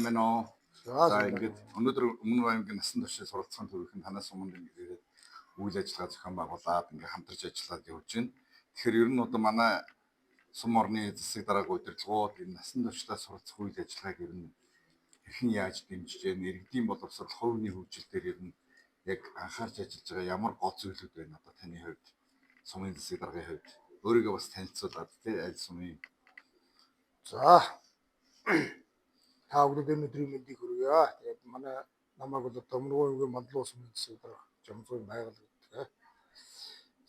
Мэнэ. За ингээд өнөөдөр Өмнө Аймгийн насан туршид суралцсан төрийнхэн танаас өмнө ингээд үйл ажиллагаа зохион байгуулад ингээд хамтарч ажиллаад явж байна. Тэгэхээр ер нь одоо манай сум орны засаг дараагийн удирдлагууд энэ насан туршдаа суралцах үйл ажиллагааг ер нь хэрхэн яаж дэмжиж байна? Иргэдийн боловсрол, хувийн хөгжил дээр ер нь яг анхаарч ажиллаж байгаа ямар гол зүйлүүд байна одоо таны хувьд, сумын засаг даргын хувьд өөрийгөө бас танилцуулаад тий аль сумын. За та бүхэнд өнөөдрийн мэндийг хүргье. Тэгээд манай намайг бол одоо Өмнө Аймгийн Мандлуу сумын засаг дарга Жамзуун байгаль гэдэг.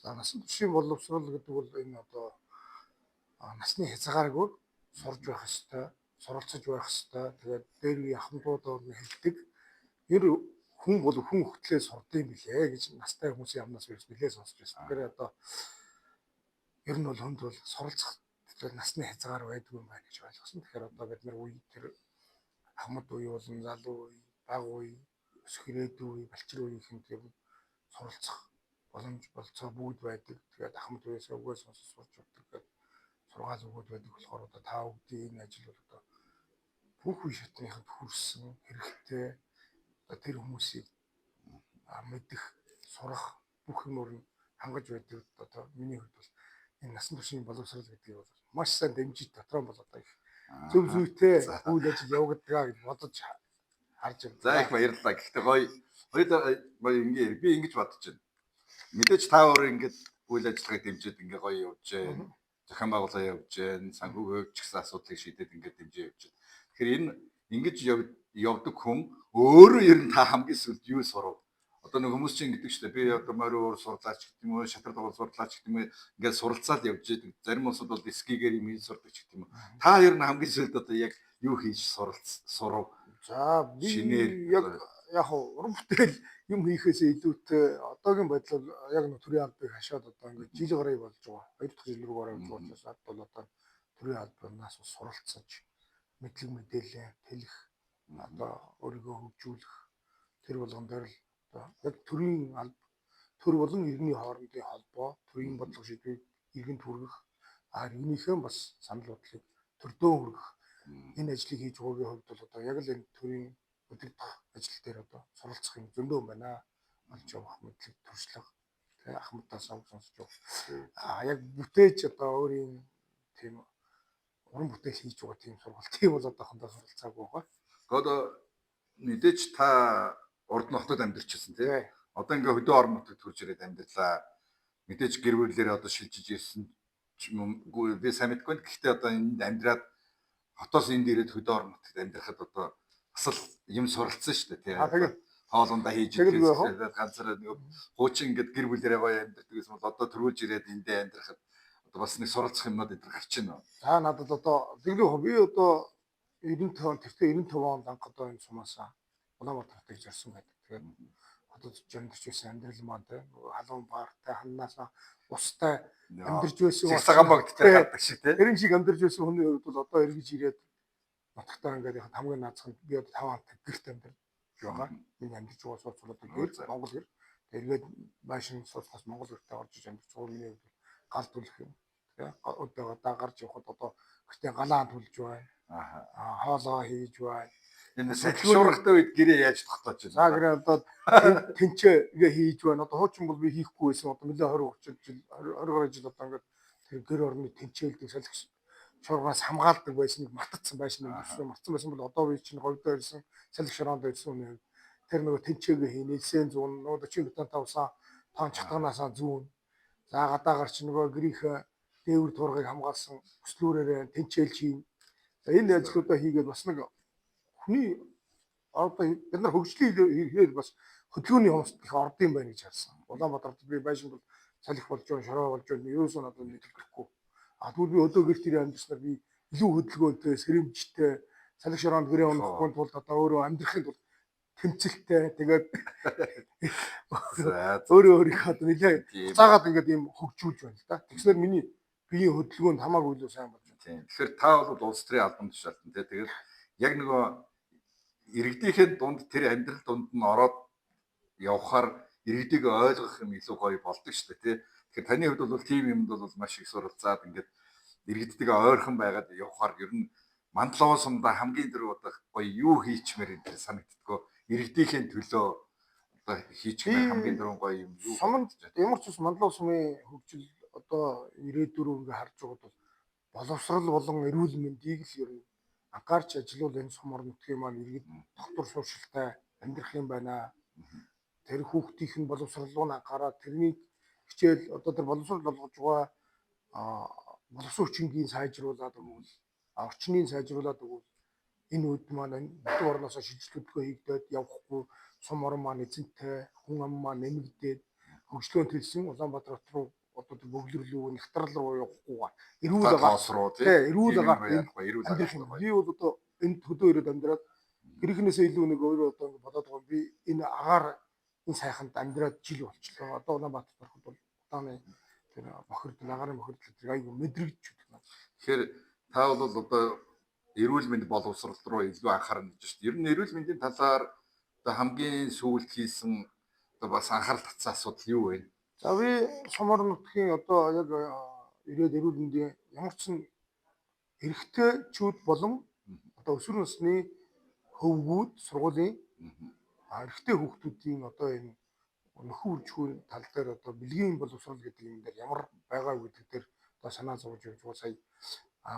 За насан туршийн боловсрол гэдэг бол энэ одоо насны хязгааргүй сурж байх ёстой, суралцж байх ёстой. Тэгээд дээр үе ахмадуудаа хэлдэг. Ер хүн бол хүн хөтлөө сурдсан билээ гэж настай хүмүүсийн амнаас биш нэлээд сонсч байсан. Тэгэхээр одоо ер нь бол хүнд бол суралцах насны хязгаар байдаг юм байна гэж ойлгосон. Тэгэхээр одоо бид нар үе тэр ахмад үе болон залуу үе, бага үе, өсгөрээд үе, балчир үеийн хэмжээг суралцах боломж болцоо бүгд байдаг. Тэгээд ахмад үеэс өгөө сонсож сурч өгдөг гэдэг сургаал өгөөд байдаг болохоор одоо та бүдгийн энэ ажил бол одоо бүх үе шатныханд хүрсэн хэрэгтэй. Одоо тэр хүмүүсийг мэдэх, сурах бүх юмор нь хангаж байдаг. Одоо миний хувьд бол энэ насан туршийн боловсрол гэдгийг бол маш сайн дэмжиж дотроо бол одоо их зөв зүйтэй үйл ажил явагдгаа гэж бодож харж байна. За их баярлалаа. Гэхдээ гоё ингээ би ингэж бодож байна. Мэдээж та өөр ингэж үйл ажиллагааг дэмжиж ингээ гоё явж байна. Зохион байгуулалт явж байна. Санхүүгийн ч гэсэн асуудлыг шийдээд ингээ дэмжиж явж байна. Тэгэхээр энэ ингэж явдаг хүн өөрөө ер нь та хамгийн сүлд юу сурав? Одоо нэг хүмүүс чинь гэдэг чинь би одоо морин уур сурлаач гэх юм уу, шатар дугуй сурлаач гэх юм уу ингээд суралцаад явж байдаг. Зарим улсууд бол скигээр юм хийж сурдаг ч гэх юм уу. Та ер нь хамгийн сүлд одоо яг юу хийж сурав? За би яг уран бүтээл юм хийхээс илүүтэй одоогийн байдлаар яг нэг төрийн албыг хашаад одоо ингээд жил гарыг болж байгаа. 2 дахь жил рүү гараад болж байгаа. Бол одоо төрийн албанаас суралцаж мэдлэг мэдээлэл тэлэх одоо өөрийгөө хөгжүүлэх тэр болгон дээр л одоо яг төрийн алба төр болон иргэний хоорондын холбоо, төрийн бодлого шийдвэрийг иргэнд хүргэх, иргэнийхээ бас санал бодлыг төрдөө хүргэх энэ ажлыг хийж байгаагийн хувьд бол одоо яг л энэ төрийн удирдах ажил дээр одоо суралцах юм зөндөө юм байна. Олж явах мэдлэг туршлага тэгээ ахмадаас авах сонсож байгаа. Яг бүтээж одоо өөрийн тийм уран бүтээл хийж байгаа тийм сургалт тийм бол одоохондоо суралцаагүй байгаа. Одоо мэдээж та урд нутагт амьдарч ирсэн тий. Одоо ингээ хөдөө орон нутагт төрж ирээд амьдарлаа. Мэдээж гэр бүлээрээ одоо шилжиж ирсэн ч юм уу би сайн мэдгүй. Гэхдээ одоо энд амьдраад хотоос энд ирээд хөдөө орон нутагт амьдрахад одоо бас л юм суралцсан шүү дээ тий. Хоолундаа хийж ирээд ганцаараа нэг хуучин ингээд гэр бүлээрээ гоё амьдардаг гэсэн бол одоо төрүүлж ирээд эндээ амьдрахад одоо бас нэг суралцах юмнууд эдгээр гарч байна уу? За надад одоо тэглээ би одоо 95 онд анх одоо энэ сумаасаа Улаанбаатарт гэж ирсэн байдаг. Тэгээд хотод амьдарч байсан амьдрал маань нөгөө халуун баартай ханнаасаа устай амьдарч байсан цагаан богдтой гадаг шиг тий. Тэр шиг амьдарч байсан хүний хувьд бол одоо эргэж ирээд нутагтаа ингээд хамгийн наацхан би одоо 5 амт гэрт амьдарч байгаа. Миний амьдарч байгаа сууцлаад гэр Монгол гэр. Эргээд машин сууцнаас Монгол гэртээ орж иж амьдарч байгаа миний хувьд гал түлэх юм. Тэгээ одоо гарч явахад одоо гэртээ галаа түлж байна. Хоолоо хийж байна. Энэ сахилуурахтай үед гэрээ яаж тогтоож байна? За гэрээ одоо тэнцээ ингээ хийж байна. Одоо хуучин бол би хийхгүй байсан. Одоо нэлээ 20 30 жил 20 жил одоо ингээд тэр гэр орны тэнцээлдэг салхи шуургаас хамгаалдаг байсан нэг матцсан байсан юм шүү. Матцсан байсан бол одоо би чинь говьдоо ирсэн салхи шороонд ирсэн үнэ. Тэр нөгөө тэнцээгээ хийнэлсэн зүүн нөгөө 40 бетонтай усаа тоон чатганаасаа зүүн. За гадаагаар чи нөгөө гэрийнхээ дээвэр туургыг хамгаалсан өслүүрээрээ тэнцээлж хийн. Энэ ажлуудаа хийгээд бас нэг хүний одоо бид нар хөгжлийн хийхээр бас хөдөлгөөний хомсд их ордын байна гэж харсан. Улаанбаатарт би байшин бол салхи болж байгаа, шороо болж байгаа нь ерөөсөө надад мэдлэхгүй. Тэгвэл би өдөө гэрт ирээ амьдснаар би илүү хөдөлгөөнтэй, сэрэмжтэй, салхи шороонд гэрээ унахгүй тулд одоо өөрөө амьдрахын тулд тэмцэлтэй тэгээд өөрийнхөө нэлээ заагаад ингээд юм хөгжүүлж байна л да. Тэгснээр миний биеийн хөдөлгөөнд хамаагүй илүү сайн болж байна. Тэгэхээр та бол улс төрийн албан тушаалтан тий. Тэгээд яг нөгөө иргэдийнхээ дунд тэр амьдрал дунд нь ороод явхаар иргэдийг ойлгох юм илүү гоё болдог шүү дээ тий. Тэгэхээр таны хувьд бол тийм юмд бол маш их суралцаад ингээд иргэдтэйгээ ойрхон байгаад явхаар ер нь Мандлоо сумда хамгийн дөрөв одоо гоё юу хийчмээр энэ санагддгөө иргэдийнхээ төлөө одоо хийчмээр хамгийн дөрөв гоё юм юу Суманд ямар ч ус Мандлуу сумын хөгжил одоо ирээдүрөө ингээ харж байгаад бол боловсрал болон эрүүл мэндийг л ер нь анхаарч ажиллавал энэ сумар нутгийн маань иргэд доктор сууршилтай амьдрах юм байна. Тэр хүүхдийнх нь боловсрал руу анхаараад тэрний хичээл одоо тэр боловсрал болгож байгаа боловсон хүчингийн сайжруулаад өгвөл орчныг сайжруулаад өгвөл энэ үед маань энэ бүтэн орноос шилжилтөдгөө хийгдээд явахгүй сум орн маань эзэнтэй хүн ам маань нэмэгдээд хөгжлөөн төлсөн Улаанбаатар хот руу одоо тэр бөглөрлөө нэгтрал руу явахгүйгээр эрүүл байгаа эрүүл байгаа би бол одоо энэ төдөө ирээд амьдраад гэрхнээсээ илүү нэг өөрөө одоо бодоод байгаа би энэ агаар энэ сайханд амьдраад жил болчихлоо одоо Улаанбаатар ороход бол удааны тэр бохирд агарын бохирд тэр аяг мэдрэгдэж байна. Тэгэхээр та бол одоо эрүүл мэнд боловсрол руу илүү анхаарна гэж байна. Ер нь эрүүл мэндийн талаар одоо хамгийн сүүлд хийсэн одоо бас анхаарал татсан асуудал юу вэ? За би сумар нутгийн одоо яг ирээд эрүүл мэндийн ямар ч эрэгтэйчүүд болон одоо өсвөр насны хөвгүүд сургуулийн эрэгтэй хүүхдүүдийн одоо энэ нөхөн үржихүүн тал дээр одоо бэлгийн боловсрол гэдэг юм дээр ямар байгаа гэдэг дээр одоо санаа зовж явж байгаа сая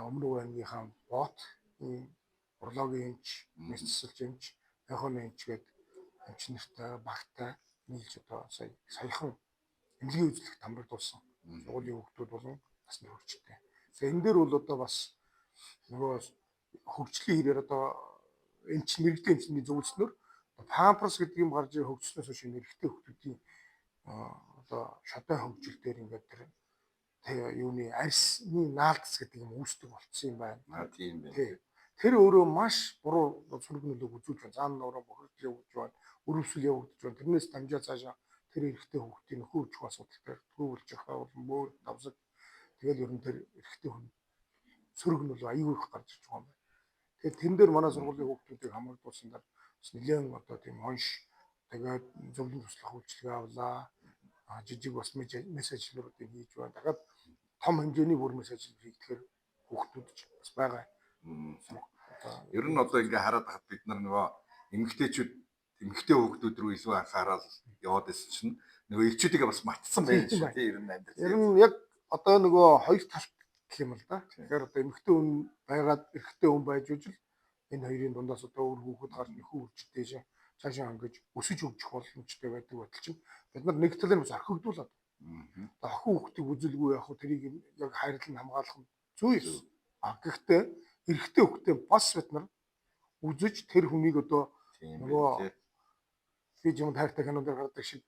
өмнө аймгийнхаа бот урлагийн эмч, мэдсэлж эмч, яхон эмч гээд эмч нартай багтай нийлж одоо саяхан эмнэлгийн үзлэгт хамрагдуулсан сургуулийн хүүхдүүд болон насны хүрчтэй. За энэ дээр бол одоо бас нөгөө хөгжлийн хэрээр одоо эмч мэрэгдлийн эмчний зөвлөснөөр памперс гэдэг юм гарч хөгжснөөс хойш эрэгтэй хүүхдүүдийн одоо шатай хөгжил дээр ингээд тэр юуны арьсны наалдас гэдэг юм үүсдэг болцсон юм байна. Тийм байна. Тэр өөрөө маш буруу сөрөг нөлөөг үзүүлж байна. Заан нуруу бохирдол явуулж байна. Өрөвсөл явагдаж байна. Тэрнээс дамжаад цаашаа тэр эрэгтэй хүүхдийн нөхөн үржих асуудал дээр төвлөж явахаа бол мөр давсаг тэгэл ер нь тэр эрэгтэй хүн сөрөг нөлөө аюул их гарч ирж байгаа юм байна. Тэгэхээр тэн дээр манай сургуулийн хүүхдүүдийг хамгаалуулсан даа нэлээд одоо тийм онш тэгээд зөвлөн туслах үйлчилгээ авлаа. Жижиг бас мессежлүүдийг хийж байна. Дахиад том хэмжээний бүр мессеж хийхээр хүүхдүүд ч бас байгаа. Ер нь одоо ингээ хараад хахад бид нар нөгөө эмэгтэй хүүхдүүд рүү илүү анхаарал яваад байсан чинь нөгөө эрчүүдийг бас матсан байх шүү дээ. Ер нь амьдрал. Ер нь яг одоо нөгөө хоёр талт гэх юм л да. Тэгэхээр одоо эмэгтэй хүн байгаад эрэгтэй хүн байж үжил энэ хоёрын дундаас одоо өөр хүүхэд гарч нөхөн үржтэй цаашаа ингэж өсөж хөгжих боломжтой байдаг батал чинь бид нар нэг талын бас орхигдуулаад. Охин хүүхдийг үзэлгүй яг хөө тэрийг яг хайрлан хамгаалах нь зүй юм. Гэхдээ эрэгтэй хүүхдээ бас бид нар үзэж тэр хүнийг одоо нөгөө би юм таартай кинонд гардаг шиг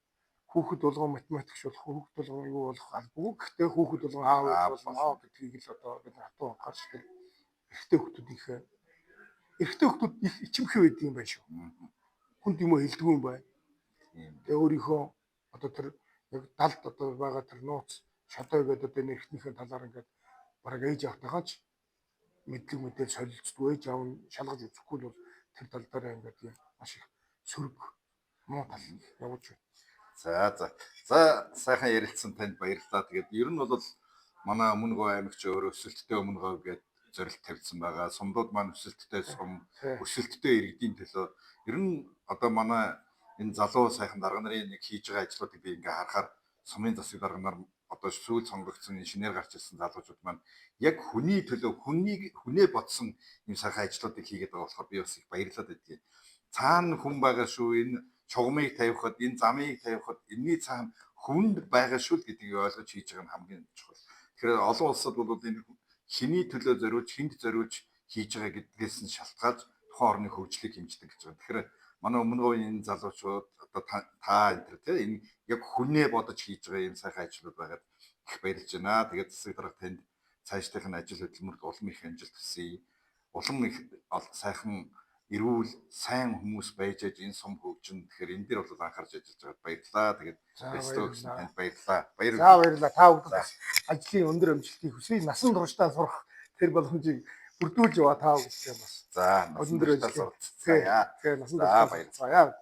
хүүхэд болгон математикч болох хүүхэд болгон юу болох албагүй. Гэхдээ хүүхэд болгон аав болно гэдгийг л одоо бид хатуу анхаарч тэр эрэгтэй хүүхдүүдийнхээ эрэгтэй хүүхдүүд их ичимхий байдаг юм байна шүү. Хүнд юм хэлдэггүй юм байна. Тэгээ өөрийнхөө одоо тэр яг далд одоо байгаа тэр нууц шатай гэдэг одоо нэрхтнийхээ талаар ингээд бараг ээж автагаач мэдлэг мэдээ солилцдгүй ээж аав нь шалгаж үзэхгүй бол тэр тал дээр ингээд юм маш их сөрөг муу тал явуулж байна. За сайхан ярилцсан танд баярлалаа. Тэгээд ер нь бол манай Өмнөгов аймагч өөрөө өсөлттэй Өмнөгов гэдэг зорилт тавьсан байгаа. Сумдууд маань өсөлттэй сум, өсөлттэй иргэдийн төлөө ер нь одоо манай энэ залуу сайхан дарга нарын нэг хийж байгаа ажлуудыг би ингээ харахаар сумын засаг дарга нар одоо сүүл сонгогдсон инженер гарч ирсэн залуучууд маань яг хүний төлөө хүнээ бодсон юм сайхан ажлуудыг хийгээд байгаа болохоор би бас их баярлаад байдгийг. Цаана хүн байгаа шүү, энэ чугмыг тавихад, энэ замыг тавихад энэний цаана хүнд байгаа шүү гэдгийг ойлгож хийж байгаа нь хамгийн чухал. Тэгэхээр олон улсад бол энэ хэний төлөө зориулж, хүнд зориулж хийж байгаа гэдгээс нь шалтгаалж тухайн орны хөгжлийг хэмждэг гэж байна. Тэгэхээр манай Өмнөговын энэ залуучууд одоо та энэ тэр энэ яг хүнээ бодож хийж байгаа юм сайхан ажлууд байгаад их баярлж байна. Тэгээд засаг дарга танд цаашдынх нь ажил хөдөлмөрт улам их амжилт хүсье. Улам их сайхан эрүүл сайн хүмүүс байж энэ сум хөгжин. Тэгэхээр энэ дээр бол анхаарч ажиллаж байгаад баярлалаа. Тэгээд Стокс танд баярлалаа. Баярлалаа. Та бүхэн ажлын өндөр амжилтыг хүсье. Насан туршдаа сурах тэр боломжийг бүрдүүлж яваа та бүхэн бас. За, насан туршдаа суралцгаая. Тэгээ насан туршдаа баярлалаа.